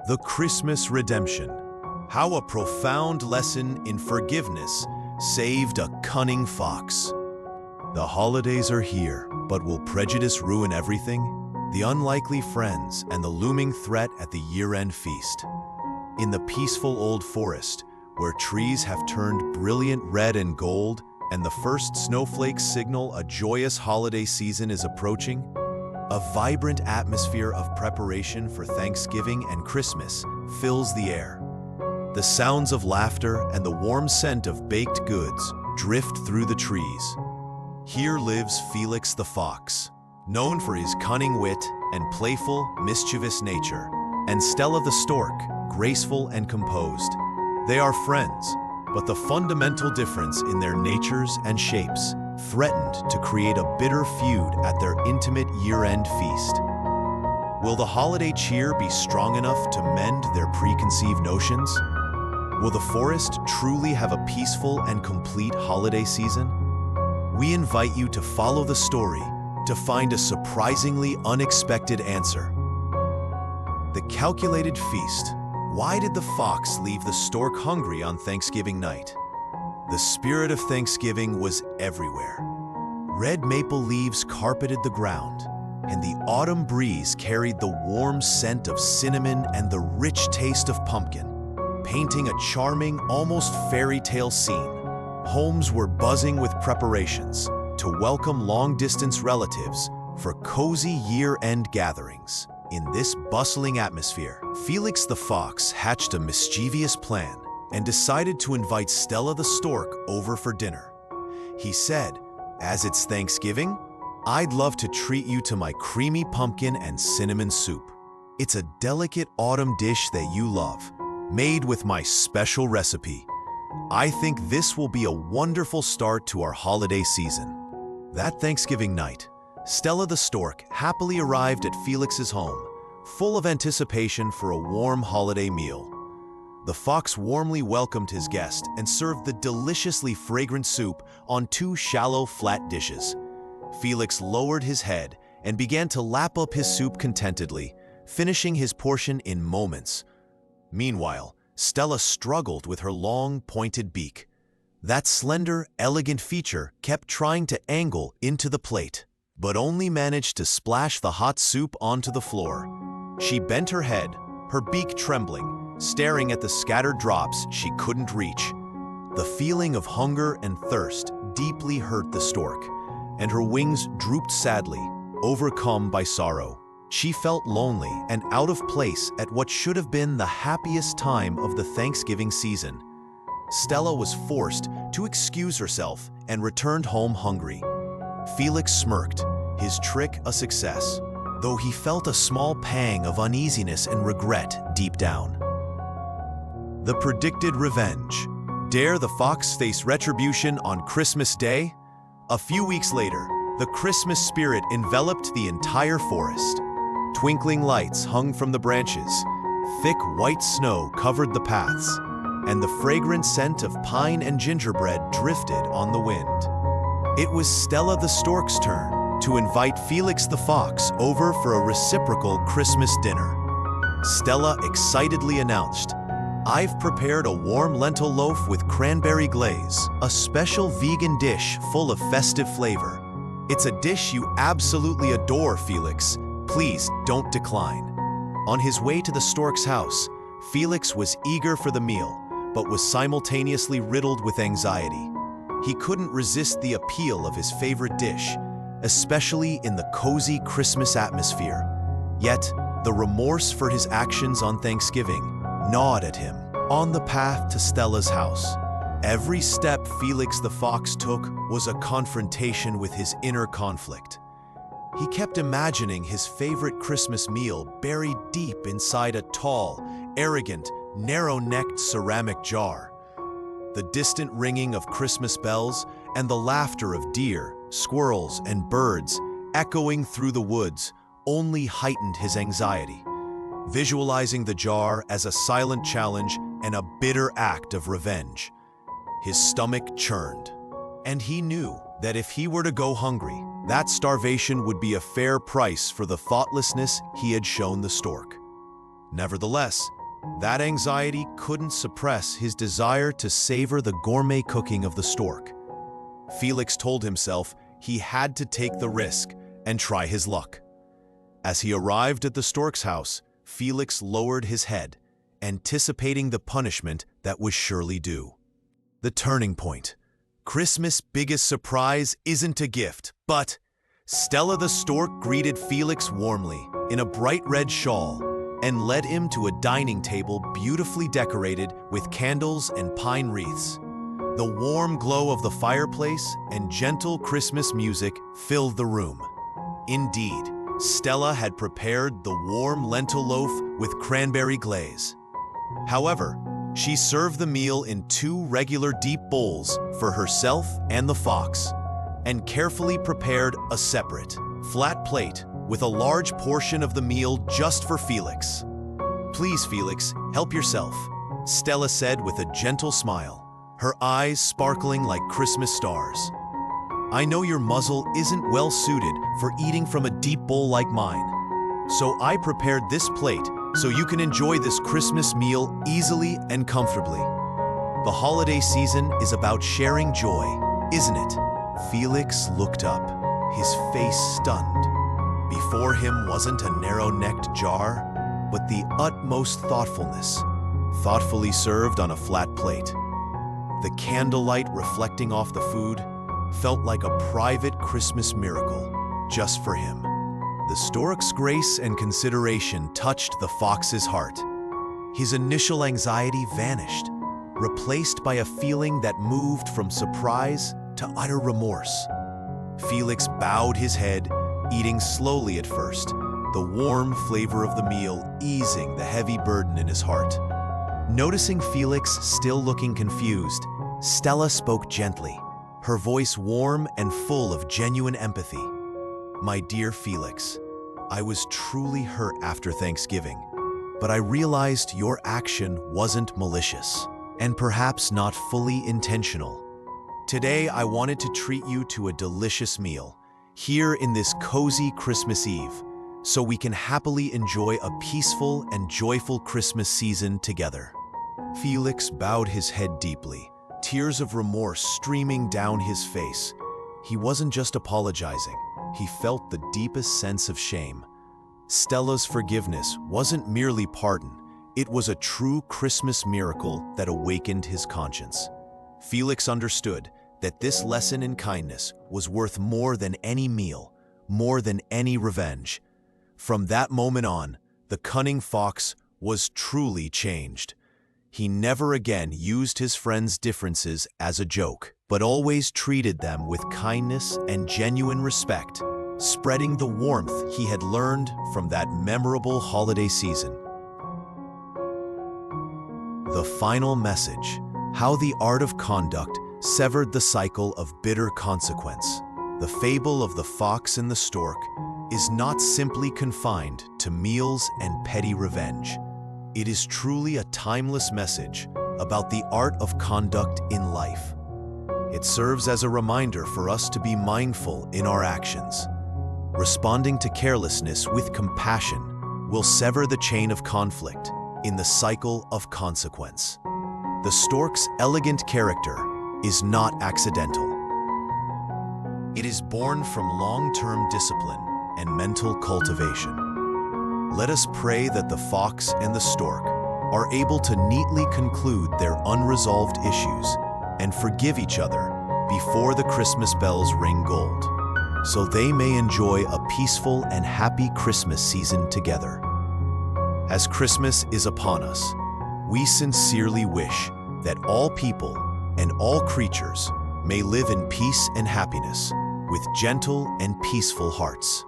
The Christmas Redemption. How a profound lesson in forgiveness saved a cunning fox. The holidays are here, but will prejudice ruin everything? The unlikely friends and the looming threat at the year-end feast. In the peaceful old forest, where trees have turned brilliant red and gold, and the first snowflakes signal a joyous holiday season is approaching, a vibrant atmosphere of preparation for Thanksgiving and Christmas fills the air. The sounds of laughter and the warm scent of baked goods drift through the trees. Here lives Felix the Fox, known for his cunning wit and playful, mischievous nature, and Stella the Stork, graceful and composed. They are friends, but the fundamental difference in their natures and shapes threatened to create a bitter feud at their intimate year-end feast. Will the holiday cheer be strong enough to mend their preconceived notions? Will the forest truly have a peaceful and complete holiday season? We invite you to follow the story to find a surprisingly unexpected answer. The calculated feast. Why did the fox leave the stork hungry on Thanksgiving night? The spirit of Thanksgiving was everywhere. Red maple leaves carpeted the ground, and the autumn breeze carried the warm scent of cinnamon and the rich taste of pumpkin, painting a charming, almost fairy tale scene. Homes were buzzing with preparations to welcome long-distance relatives for cozy year-end gatherings. In this bustling atmosphere, Felix the Fox hatched a mischievous plan and decided to invite Stella the Stork over for dinner. He said, "As it's Thanksgiving, I'd love to treat you to my creamy pumpkin and cinnamon soup. It's a delicate autumn dish that you love, made with my special recipe. I think this will be a wonderful start to our holiday season." That Thanksgiving night, Stella the Stork happily arrived at Felix's home, full of anticipation for a warm holiday meal. The fox warmly welcomed his guest and served the deliciously fragrant soup on two shallow, flat dishes. Felix lowered his head and began to lap up his soup contentedly, finishing his portion in moments. Meanwhile, Stella struggled with her long, pointed beak. That slender, elegant feature kept trying to angle into the plate, but only managed to splash the hot soup onto the floor. She bent her head, her beak trembling, staring at the scattered drops she couldn't reach. The feeling of hunger and thirst deeply hurt the stork, and her wings drooped sadly, overcome by sorrow. She felt lonely and out of place at what should have been the happiest time of the Thanksgiving season. Stella was forced to excuse herself and returned home hungry. Felix smirked, his trick a success, though he felt a small pang of uneasiness and regret deep down. The predicted revenge. Dare the fox face retribution on Christmas Day? A few weeks later, the Christmas spirit enveloped the entire forest. Twinkling lights hung from the branches, thick white snow covered the paths, and the fragrant scent of pine and gingerbread drifted on the wind. It was Stella the Stork's turn to invite Felix the Fox over for a reciprocal Christmas dinner. Stella excitedly announced, "I've prepared a warm lentil loaf with cranberry glaze, a special vegan dish full of festive flavor. It's a dish you absolutely adore, Felix. Please don't decline." On his way to the stork's house, Felix was eager for the meal, but was simultaneously riddled with anxiety. He couldn't resist the appeal of his favorite dish, especially in the cozy Christmas atmosphere. Yet, the remorse for his actions on Thanksgiving gnawed at him. On the path to Stella's house, every step Felix the Fox took was a confrontation with his inner conflict. He kept imagining his favorite Christmas meal buried deep inside a tall, arrogant, narrow-necked ceramic jar. The distant ringing of Christmas bells and the laughter of deer, squirrels, and birds echoing through the woods only heightened his anxiety. Visualizing the jar as a silent challenge and a bitter act of revenge, his stomach churned. And he knew that if he were to go hungry, that starvation would be a fair price for the thoughtlessness he had shown the stork. Nevertheless, that anxiety couldn't suppress his desire to savor the gourmet cooking of the stork. Felix told himself he had to take the risk and try his luck. As he arrived at the stork's house, Felix lowered his head, anticipating the punishment that was surely due. The turning point. Christmas' biggest surprise isn't a gift, but Stella the stork greeted Felix warmly in a bright red shawl and led him to a dining table beautifully decorated with candles and pine wreaths. The warm glow of the fireplace and gentle Christmas music filled the room. Indeed, Stella had prepared the warm lentil loaf with cranberry glaze. However, she served the meal in 2 regular deep bowls for herself and the fox, and carefully prepared a separate, flat plate with a large portion of the meal just for Felix. "Please, Felix, help yourself," Stella said with a gentle smile, her eyes sparkling like Christmas stars. "I know your muzzle isn't well suited for eating from a deep bowl like mine, so I prepared this plate so you can enjoy this Christmas meal easily and comfortably. The holiday season is about sharing joy, isn't it?" Felix looked up, his face stunned. Before him wasn't a narrow-necked jar, but the utmost thoughtfulness, thoughtfully served on a flat plate. The candlelight reflecting off the food felt like a private Christmas miracle just for him. The stork's grace and consideration touched the fox's heart. His initial anxiety vanished, replaced by a feeling that moved from surprise to utter remorse. Felix bowed his head, eating slowly at first, the warm flavor of the meal easing the heavy burden in his heart. Noticing Felix still looking confused, Stella spoke gently, her voice warm and full of genuine empathy. "My dear Felix, I was truly hurt after Thanksgiving, but I realized your action wasn't malicious, and perhaps not fully intentional. Today, I wanted to treat you to a delicious meal, here in this cozy Christmas Eve, so we can happily enjoy a peaceful and joyful Christmas season together." Felix bowed his head deeply, tears of remorse streaming down his face. He wasn't just apologizing, he felt the deepest sense of shame. Stella's forgiveness wasn't merely pardon, it was a true Christmas miracle that awakened his conscience. Felix understood that this lesson in kindness was worth more than any meal, more than any revenge. From that moment on, the cunning fox was truly changed. He never again used his friends' differences as a joke, but always treated them with kindness and genuine respect, spreading the warmth he had learned from that memorable holiday season. The final message: how the art of conduct severed the cycle of bitter consequence. The fable of the fox and the stork is not simply confined to meals and petty revenge. It is truly a timeless message about the art of conduct in life. It serves as a reminder for us to be mindful in our actions. Responding to carelessness with compassion will sever the chain of conflict in the cycle of consequence. The stork's elegant character is not accidental. It is born from long-term discipline and mental cultivation. Let us pray that the fox and the stork are able to neatly conclude their unresolved issues and forgive each other before the Christmas bells ring gold, so they may enjoy a peaceful and happy Christmas season together. As Christmas is upon us, we sincerely wish that all people and all creatures may live in peace and happiness with gentle and peaceful hearts.